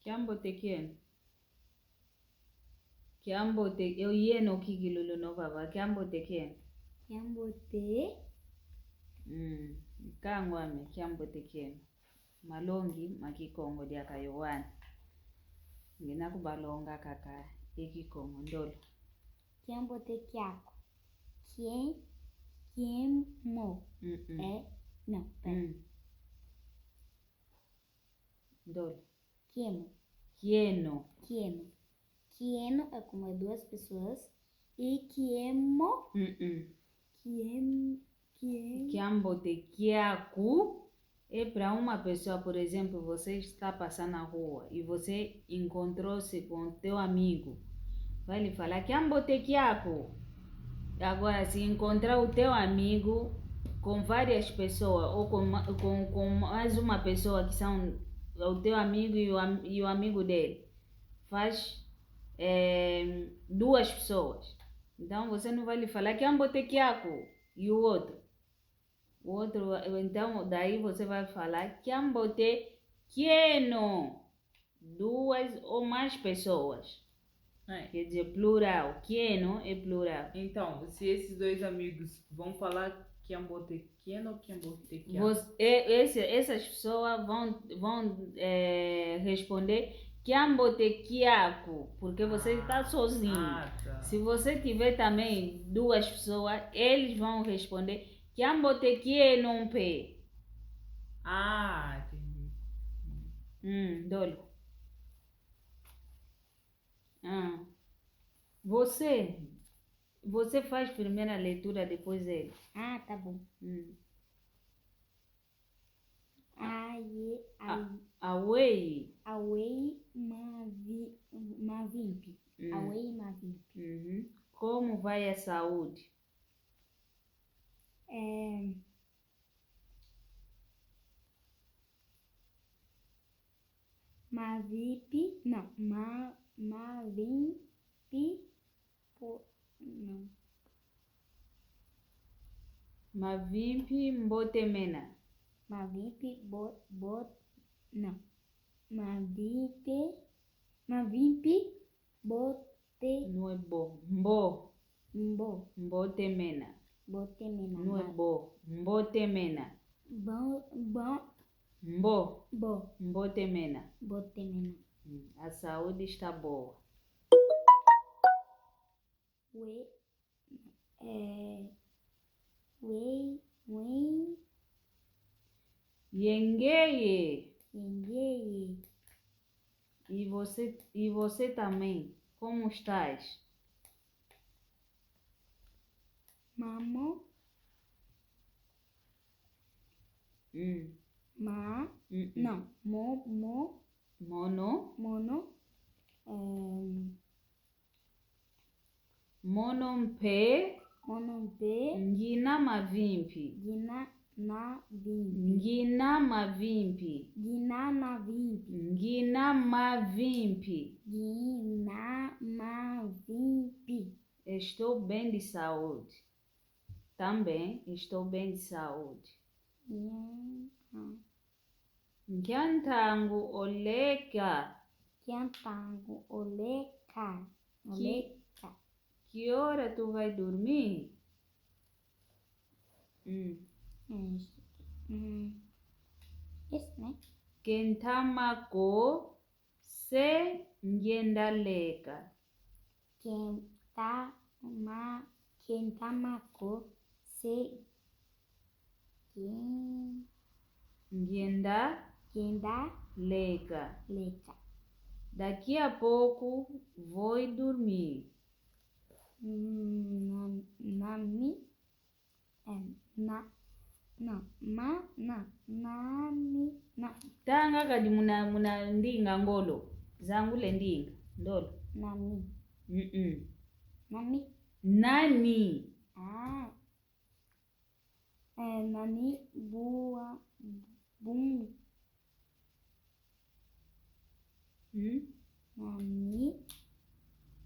Kiambote kien. Kiambote eu yeno kikilulu no baba. Kiambote kien. Kiambote. Kangwame kiambote kien. Malongi makikongo dia kayowana. Ngina kubalonga kaka ikikongo ndolo. Kiambote kyako. Kiemo. Não, pera. Ndolo. Kiemo. Kieno. Kieno. Kieno é como duas pessoas. E kiemo. Kiambote kiaku é para uma pessoa, por exemplo, você está passando na rua e você encontrou-se com teu amigo. Vai lhe falar kiambote kiaku. Agora, se encontrar o teu amigo com várias pessoas ou com mais uma pessoa que são o teu amigo e o amigo dele, faz duas pessoas. Então, você não vai lhe falar kiambote kiaku e o outro. Então, daí você vai falar kiambote kieno. Duas ou mais pessoas. Quer dizer, plural. Kieno é plural. Então, se esses dois amigos vão falar kiambote kieno ou kiambote kiaku? Essas pessoas vão responder kiambote kiaku, porque você está sozinho. Tá. Se você tiver também duas pessoas, eles vão responder kiambote kieno pe. Entendi. Dolo. Você faz primeiro a leitura, depois ele. Tá bom. Away. Mavimpi. Away mavimpi. Como vai a saúde? Mavimpi. Não. Mavimpi. Não. Mavimpi mbotemena. Mavimpi não. Mavimpi bote. Não é bo. Mbotemena. Botemena. Não é bo. Mbotemena. Mbotemena. A saúde está boa. Yengeye. E você também, como estás? Mamo. Não. Mono. Monompe. Ngina mavimpi. Ngina mavimpi. Estou bem de saúde. Também estou bem de saúde. Nkiantangu oleka. Que hora tu vai dormir? Esse, né? Kentamako se ngendaleka. Kentamako se leka. Daqui a pouco vou dormir. Tanga kadi muna ndinga ngolo. Zangu le ndinga. Ndolo. Nani. Nani boa. Bum. Nani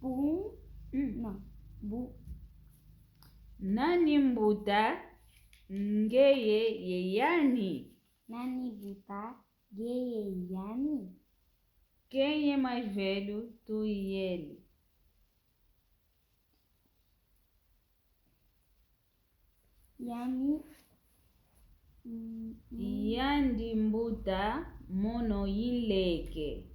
bum. Não. Bu. Nani mbuta ngeye yeyani. Nani buta geye yani. Quem é mais velho, tu e ele? Yani Yandi mbuta mono yileke.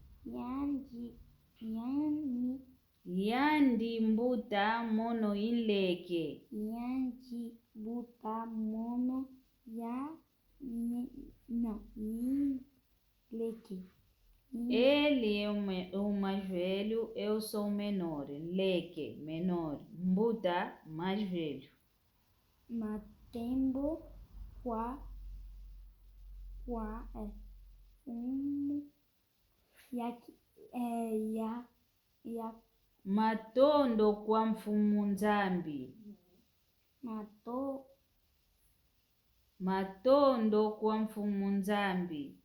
Yandi mbuta mono yileke. Yandi buta mono leke. Ele é o mais velho, eu sou o menor. Leke, menor. Mbuta, mais velho. Matembo kwa ya Matondo kwa mfumu nzambi. Matondo kwa mfumu nzambi.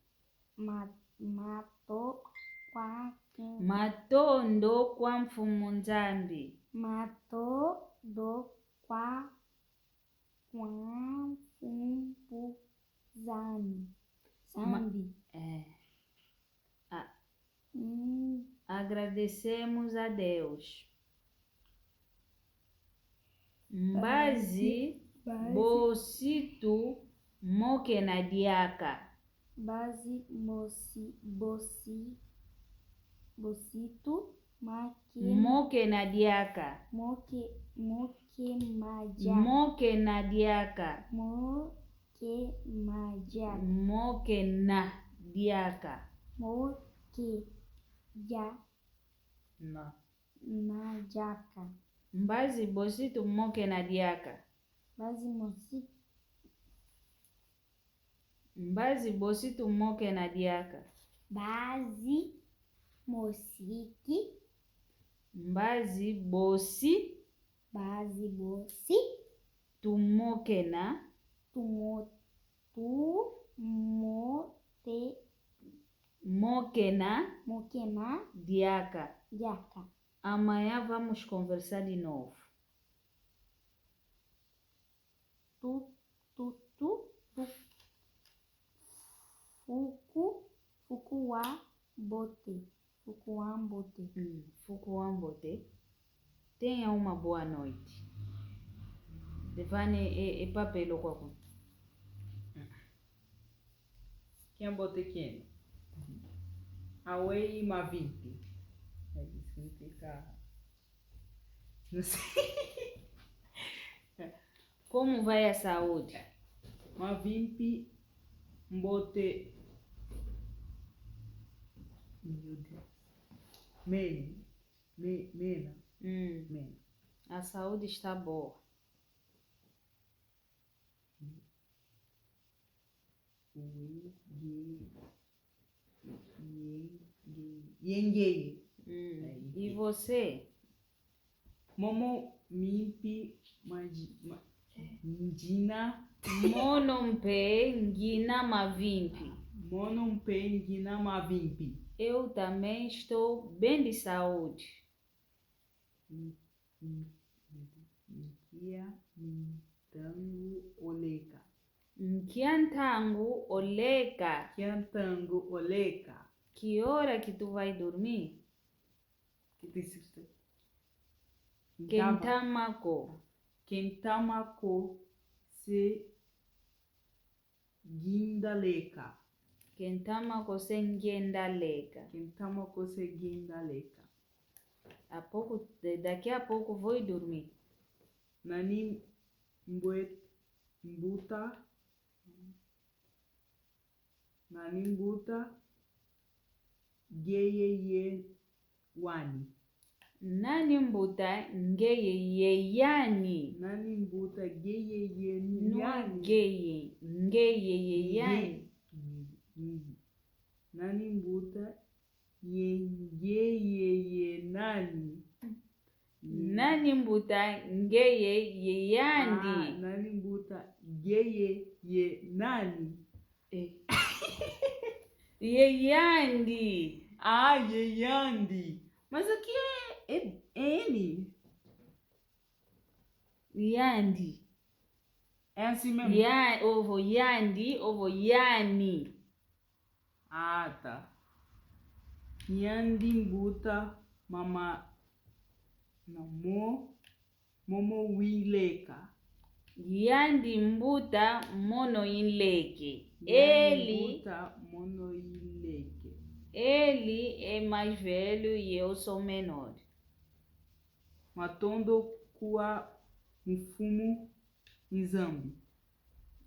Matondo kwa mfumu nzambi. Matondo kwa mfumu zambi. Agradecemos a Deus. Mbazi bositu moke na diaka. Bazi bositu Moke na diaka. moke Moke na diaka. Moke na diaka. Na jaka. Mbazi bositu moke na diaka. Mbazi bositu moke na diaka. Bazi mosiki. Mbazi bosi tumoke na moke na diaka. Amanhã vamos conversar de novo. Fukuambote. Tenha uma boa noite. Devane e papel kwako. Kiambote kieno. Awei mavimpi. Significa... Não sei. Como vai a saúde? Mavimpi mbote... Meu Deus. Mena. A saúde está boa. Yengei. E você? Momo mimpi Ngina. Monompe ngina mavimpi. Monompe ngina mavimpi. Eu também estou bem de saúde. Nkiantangu oleka. Que hora que tu vai dormir? Kentamako se gindaleka. Kentamako se ngendaleka. Daqui a pouco vou dormir. Nani mbuta geye wani. Nani mbuta ngeye yani. Nani mbuta geye yani. Ngeye yani. Nani mbuta yeye nani. Nani mbuta ngeye yani. Nani mbuta geye nani. Yeyandi. Yeyandi. Mas aqui é N. Yandi. É assim mesmo? Ovo yandi, ovo yani. Ah, tá. Yandi mbuta mama na momo wileka. Yandi mbuta mono inleke. Ele é mais velho e eu sou menor. Matondo kuwa mfumu nzambi.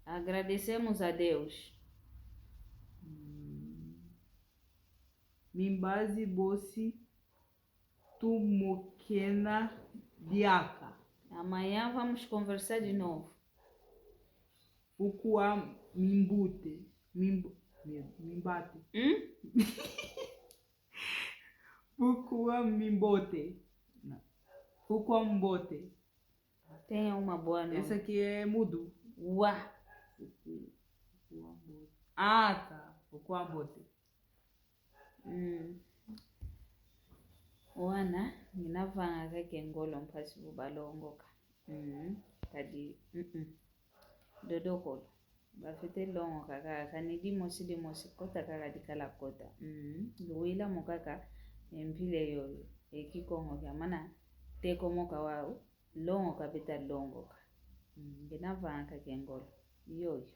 Agradecemos a Deus. Mimbazi bosi tumokena diaka. Amanhã vamos conversar de novo. Ukuwa mimbate. Ukuwa mimbote. Ukuwa mbote. Tenha uma boa noite. Esse aqui é mudo. Uá. Ah, tá. Ukuwa mbote. Wana nginavanga kake ngolo mphasi bubalongoka. Kadi dodokolo bafete longo kaka kanidi mosi kota kaka dikala kota. Luila mokaka empile yo ekikongo kya mana teko moka wao longo kapita longo ka. Nginavanga kake ngolo yoyo.